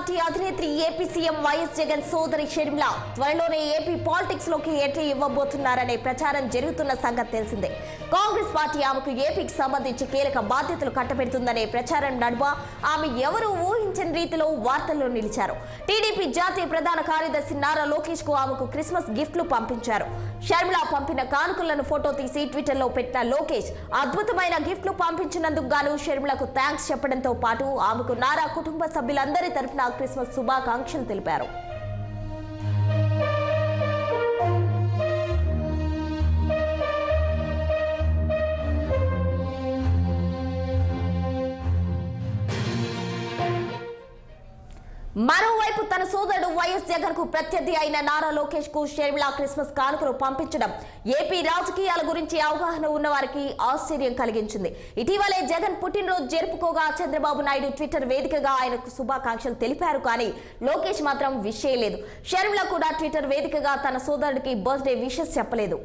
Party అధినేత్రి AP CM YS Jagan సోదరి షర్మిల త్వరలోనే ఏపీ పాలిటిక్స్ లోకి ఎంట్రీ ఇవ్వబోతున్నారనే ప్రచారం జరుగుతున్న సంగతి తెలిసిందే. కాంగ్రెస్ పార్టీ ఆమెకు ఏపీకి సంబంధించి కీలక బాధ్యతలు కట్టబెడుతుందనే ప్రచారం నడుమ ఆమె ఎవరూ ఊహించని రీతిలో వార్తల్లో నిలిచారు. టీడీపీ జాతీయ ప్రధాన కార్యదర్శి నారా లోకేష్ కు ఆమెకు క్రిస్మస్ గిఫ్ట్లు పంపించారు. షర్మిల పంపిన కానుకలను ఫోటో తీసి ట్విట్టర్ లో పెట్టిన లోకేష్ అద్భుతమైన గిఫ్ట్లు పంపించినందుకు గాను షర్మిలకు థ్యాంక్స్ చెప్పడంతో పాటు ఆమెకు నారా కుటుంబ సభ్యులందరి తరపున క్రిస్మస్ శుభాకాంక్షలు తెలిపారు. మరోవైపు తన సోదరుడు వైఎస్ జగన్ కు ప్రత్యర్థి అయిన నారా లోకేష్ కు షర్మిల క్రిస్మస్ కానుకలు పంపించడం ఏపీ రాజకీయాల గురించి అవగాహన ఉన్న వారికి ఆశ్చర్యం కలిగించింది. ఇటీవలే జగన్ పుట్టినరోజు జరుపుకోగా చంద్రబాబు నాయుడు ట్విట్టర్ వేదికగా ఆయనకు శుభాకాంక్షలు తెలిపారు. కానీ లోకేష్ మాత్రం విష్ చేయలేదు. షర్మిల కూడా ట్విట్టర్ వేదికగా తన సోదరుడికి బర్త్డే విషెస్ చెప్పలేదు.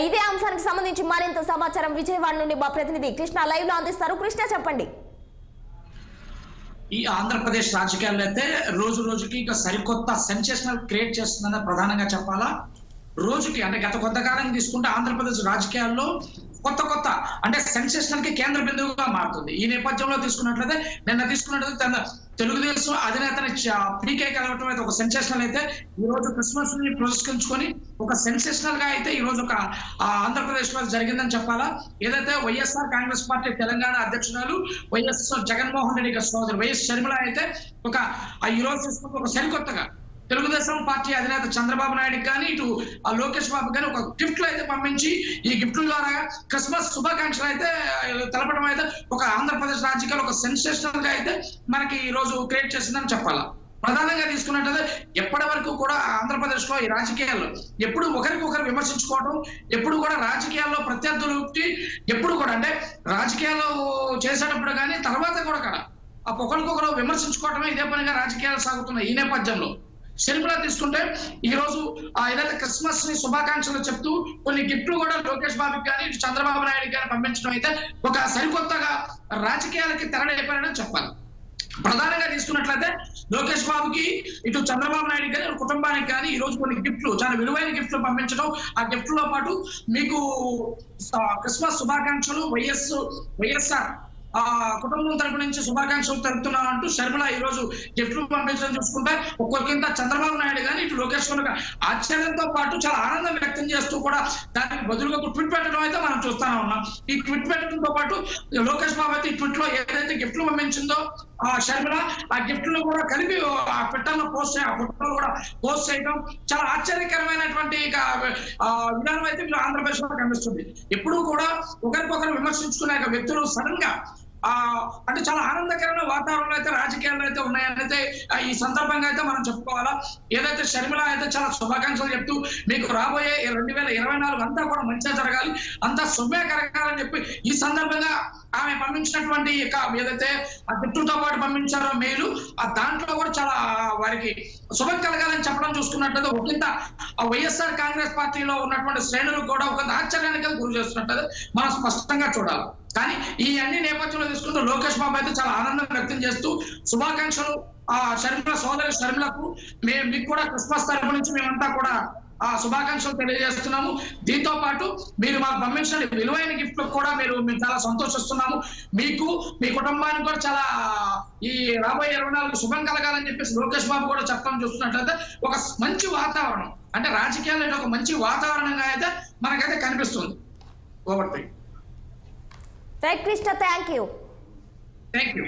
ఇదే అంశానికి సంబంధించి మరింత సమాచారం విజయవాడ నుండి మా ప్రతినిధి కృష్ణ లైవ్ లో అందిస్తారు. కృష్ణ, చెప్పండి. ఈ ఆంధ్రప్రదేశ్ రాజకీయాల్లో అయితే రోజు రోజుకి ఇంకా సరికొత్త సెన్సేషనల్ క్రియేట్ చేస్తుందని ప్రధానంగా చెప్పాలా. రోజుకి అంటే గత కొంతకాలం తీసుకుంటే ఆంధ్రప్రదేశ్ రాజకీయాల్లో కొత్త అంటే సెన్సేషనల్ కి కేంద్ర బిందువుగా మారుతుంది. ఈ నేపథ్యంలో తీసుకున్నట్లయితే తెలుగుదేశం అధినేతని పీకే కలవటం అయితే ఒక సెన్సేషనల్ అయితే ఈ రోజు క్రిస్మస్ ని పురస్కరించుకొని ఒక సెన్సేషనల్ గా అయితే ఈ రోజు ఒక ఆంధ్రప్రదేశ్ లో జరిగిందని చెప్పాలా. ఏదైతే వైఎస్ఆర్ కాంగ్రెస్ పార్టీ తెలంగాణ అధ్యక్షురాలు వైఎస్ జగన్మోహన్ రెడ్డి గారి సోదరు వైఎస్ షర్మిల అయితే ఒక ఈ రోజు తీసుకుంటే ఒక సరికొత్తగా తెలుగుదేశం పార్టీ అధినేత చంద్రబాబు నాయుడుకి కానీ ఇటు లోకేష్ బాబు కానీ ఒక గిఫ్ట్లు అయితే పంపించి ఈ గిఫ్ట్ల ద్వారా క్రిస్మస్ శుభాకాంక్షలు అయితే తెలపడం అయితే ఒక ఆంధ్రప్రదేశ్ రాజకీయాలు ఒక సెన్సేషనల్ గా అయితే మనకి ఈ రోజు క్రియేట్ చేసిందని చెప్పాలా. ప్రధానంగా తీసుకున్నట్లయితే ఎప్పటి వరకు కూడా ఆంధ్రప్రదేశ్ లో ఈ రాజకీయాల్లో ఎప్పుడు ఒకరికొకరు విమర్శించుకోవడం, ఎప్పుడు కూడా రాజకీయాల్లో ప్రత్యర్థులకి ఎప్పుడు కూడా అంటే రాజకీయాలు చేసేటప్పుడు కానీ తర్వాత కూడా ఒకరికొకరు విమర్శించుకోవడమే ఇదే పనిగా రాజకీయాలు సాగుతున్నాయి. ఈ నేపథ్యంలో షర్మిల తీసుకుంటే ఈ రోజు ఏదైతే క్రిస్మస్ ని శుభాకాంక్షలు చెప్తూ కొన్ని గిఫ్ట్లు కూడా లోకేష్ బాబుకి కానీ ఇటు చంద్రబాబు నాయుడు కానీ పంపించడం అయితే ఒక సరికొత్తగా రాజకీయాలకి తెరలేపారని చెప్పాలి. ప్రధానంగా తీసుకున్నట్లయితే లోకేష్ బాబుకి ఇటు చంద్రబాబు నాయుడు కానీ కుటుంబానికి కానీ ఈ రోజు కొన్ని గిఫ్ట్లు చాలా విలువైన గిఫ్ట్లు పంపించడం, ఆ గిఫ్ట్లతో పాటు మీకు క్రిస్మస్ శుభాకాంక్షలు వైఎస్ఆర్ కుటుంబం తరపు నుంచి శుభాకాంక్షలు తెలుపుతున్నాం అంటూ షర్మిల ఈ రోజు గిఫ్ట్లు పంపించడం చూసుకుంటే ఒక్కొక్కింత చంద్రబాబు నాయుడు కానీ ఇటు లోకేష్ ఆశ్చర్యంతో పాటు చాలా ఆనందం వ్యక్తం చేస్తూ కూడా దానికి బదులుగా ట్వీట్ పెట్టడం అయితే మనం చూస్తూనే ఉన్నాం. ఈ ట్వీట్ పెట్టడంతో పాటు లోకేష్ బాబు అయితే ఈ ట్వీట్ లో ఏదైతే గిఫ్ట్లు పంపించిందో షర్మిల ఆ గిఫ్ట్లు కూడా కలిపి ఆ ట్విట్టర్లో ఫోటోలు కూడా పోస్ట్ చేయడం చాలా ఆశ్చర్యకరమైనటువంటి విధానం అయితే మీరు ఆంధ్రప్రదేశ్ లో కనిపిస్తుంది. ఎప్పుడు కూడా ఒకరికొకరు విమర్శించుకునే వ్యక్తులు సడన్ గా అంటే చాలా ఆనందకరమైన వాతావరణంలో అయితే రాజకీయాల్లో అయితే ఉన్నాయని అయితే ఈ సందర్భంగా అయితే మనం చెప్పుకోవాలా. ఏదైతే షర్మిల అయితే చాలా శుభాకాంక్షలు చెప్తూ మీకు రాబోయే 2024 అంతా కూడా మంచిగా జరగాలి, అంతా శుభమే కలగాలని చెప్పి ఈ సందర్భంగా ఆమె పంపించినటువంటి ఏదైతే ఆ గిఫ్ట్తో పాటు పంపించారో మెయిల్ దాంట్లో కూడా చాలా వారికి శుభం కలగాలని చెప్పడం చూసుకున్నట్లయితే ఒకంత వైఎస్ఆర్ కాంగ్రెస్ పార్టీలో ఉన్నటువంటి శ్రేణులకు కూడా ఒక ఆశ్చర్యానికి గురి చేస్తున్నట్లయితే మనం స్పష్టంగా చూడాలి. కానీ ఈ అన్ని నేపథ్యంలో తీసుకుంటూ లోకేష్ బాబు అయితే చాలా ఆనందం వ్యక్తం చేస్తూ శుభాకాంక్షలు షర్మిల సోదరి షర్మిలకు మీకు కూడా క్రిస్మస్ తరపు నుంచి మేమంతా కూడా శుభాకాంక్షలు తెలియజేస్తున్నాము. దీంతో పాటు మీరు మాకు పంపించిన విలువైన గిఫ్ట్ కూడా మేము చాలా సంతోషిస్తున్నాము. మీకు మీ కుటుంబానికి కూడా చాలా ఈ రాబోయే 24 శుభం కలగాలని చెప్పేసి లోకేష్ బాబు కూడా చెప్పడం చూస్తున్నట్లయితే ఒక మంచి వాతావరణం అంటే రాజకీయాల్లో ఒక మంచి వాతావరణంగా అయితే మనకైతే కనిపిస్తుంది. Over to you. Right, Krishna, thank you. Thank you.